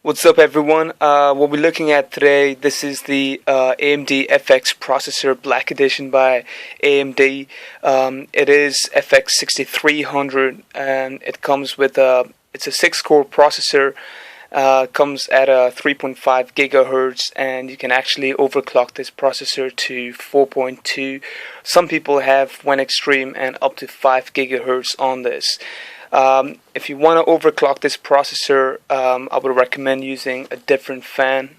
What's up, everyone? What we're looking at today, this is the AMD FX processor Black Edition by AMD. It is FX 6300 and it comes with it's a 6-core processor. Comes at a 3.5 gigahertz, and you can actually overclock this processor to 4.2. Some people have went extreme and up to 5 gigahertz on this. If you want to overclock this processor, I would recommend using a different fan,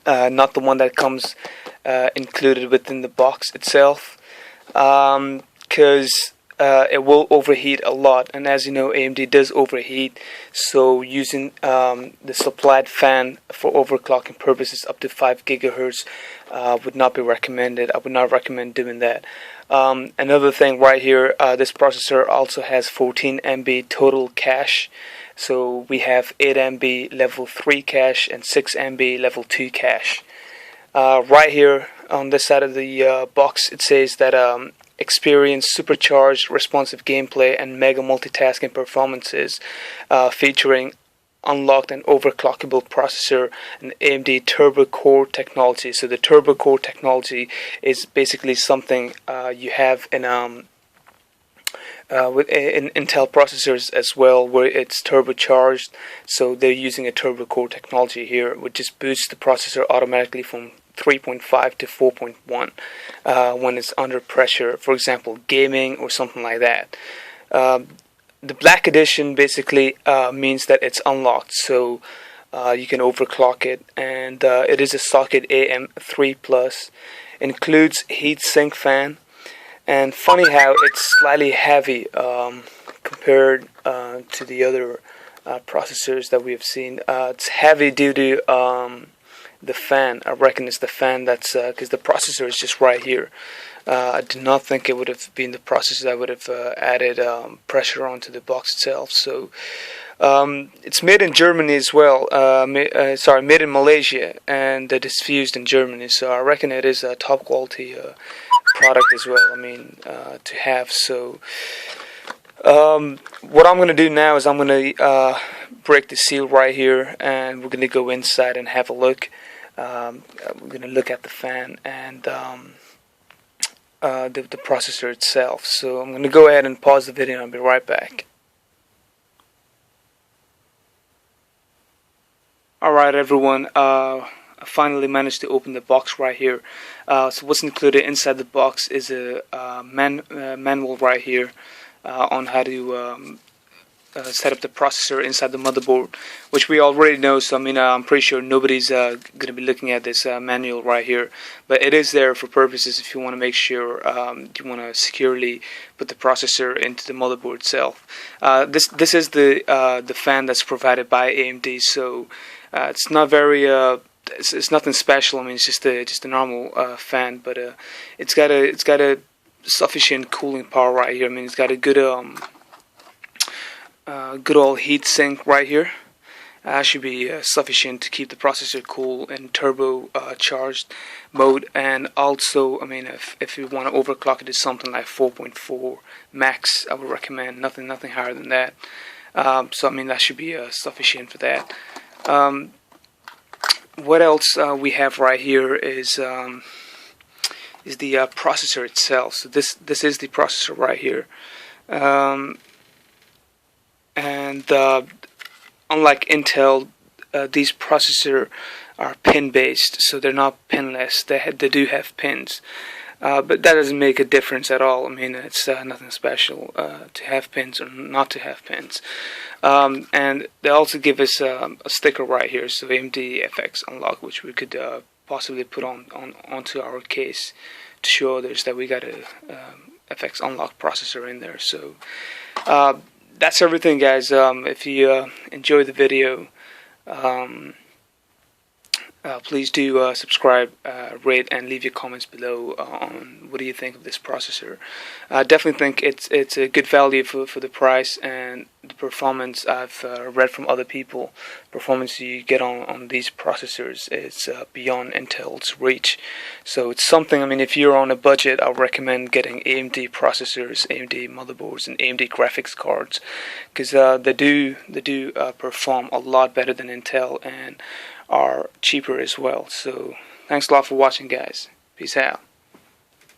not the one that comes included within the box itself, because it will overheat a lot, and as you know, AMD does overheat, so using the supplied fan for overclocking purposes up to 5 gigahertz would not be recommended. I would not recommend doing that. Another thing right here, this processor also has 14 MB total cache, so we have 8 MB level 3 cache and 6 MB level 2 cache. Right here on this side of the box, it says that experience supercharged responsive gameplay and mega multitasking performances, featuring unlocked and overclockable processor and AMD Turbo Core technology. So the Turbo Core technology is basically something you have in Intel processors as well, where it's turbocharged. So they're using a Turbo Core technology here, which just boosts the processor automatically from 3.5 to 4.1 when it's under pressure, for example gaming or something like that. The Black Edition basically means that it's unlocked, so you can overclock it, and it is a socket AM3 Plus, includes heatsink fan, and funny how it's slightly heavy compared to the other processors that we have seen. It's heavy due to the fan. I reckon it's the fan that's because the processor is just right here. I do not think it would have been the processor that would have added pressure onto the box itself. So it's made in Germany as well. Made in Malaysia, and it is fused in Germany. So I reckon it is a top quality product as well. I mean, to have. So what I'm going to do now is I'm going to break the seal right here, and we're going to go inside and have a look. We're going to look at the fan and the processor itself. So I'm going to go ahead and pause the video and I'll be right back. Alright, everyone, I finally managed to open the box right here. So what's included inside the box is a manual right here on how to set up the processor inside the motherboard, which we already know. So I mean, I'm pretty sure nobody's going to be looking at this manual right here, but it is there for purposes if you want to make sure you want to securely put the processor into the motherboard itself. This is the fan that's provided by AMD, so it's not very it's nothing special. I mean, it's just a normal fan, but it's got a sufficient cooling power right here. I mean, it's got a good good old heat sink right here. Should be sufficient to keep the processor cool in turbo charged mode. And also, I mean, if you want to overclock it to something like 4.4 max, I would recommend nothing higher than that. So I mean, that should be sufficient for that. What else we have right here is the processor itself. So this is the processor right here. And unlike Intel, these processors are pin-based, so they're not pinless. They do have pins, but that doesn't make a difference at all. I mean, it's nothing special to have pins or not to have pins. And they also give us a sticker right here, so AMD FX Unlock, which we could possibly put onto our case to show others that we got a FX Unlock processor in there. So that's everything, guys. If you enjoyed the video, Please do subscribe, rate, and leave your comments below on what do you think of this processor. I definitely think it's a good value for the price and the performance. I've read from other people, performance you get on these processors is beyond Intel's reach. So it's something, I mean, if you're on a budget, I would recommend getting AMD processors, AMD motherboards, and AMD graphics cards, because they do perform a lot better than Intel and are cheaper as well. So thanks a lot for watching, guys. Peace out.